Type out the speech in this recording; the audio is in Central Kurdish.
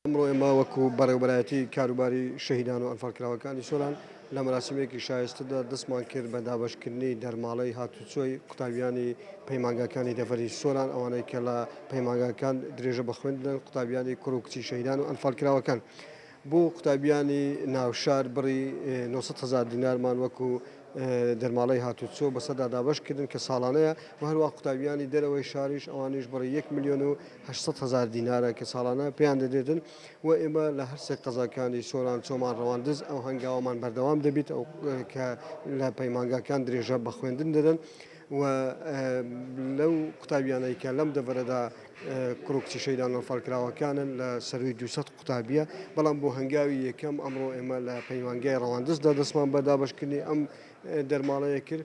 ئەمڕۆ ئێمە وەکو بەڕێوەبەرایەتی کاروباری شەهیدان و ئەنفالکراوەکانی سۆران لە مەراسیمێکی شایستەدا دەستمان کرد بە دابەشکردنی دەرماڵەی هاتوچۆی قوتابیانی پەیمانگاکانی دەڤەری سۆران، ئەوانەی کە لە پەیمانگاکان درێژە بە خوێندن، قوتابیانی کوڕ و کچی شەهیدان و ئەنفالکراوەکان. بۆ قوتابیانی ناوشار بڕی 900,000 دینارمان وەکو دەرماڵەی هاتوچۆ بەسەردا دابەشکردن کە ساڵانەیە، و هەروە قوتابیانی دەرەوەی شاریش ئەوانیش بڕی 1,800,000 دینارە کە ساڵانە پێیان دەدێتن. و ئێمە لە هەرسێک قەزاکانی سۆران چۆمان ڕەواندز ئەو هەنگاوەمان بەردەوام دەبێت، ئەو کە لە پەیمانگاکان درێژە بە خوێندن دەدەن. و لەو قوتابیانەی کە لەم دەڤەرەدا کوڕ و کچی شەهیدان و ئەنفالکراوەکانن لە سەروی 200 قوتابیە، بەڵام بۆ هەنگاوی یەکەم ئەمڕۆ ئێمە لە پەیمانگای ڕەواندزدا دەستمان بە دابەشکردنی ئەم دەرماڵەیە کرد.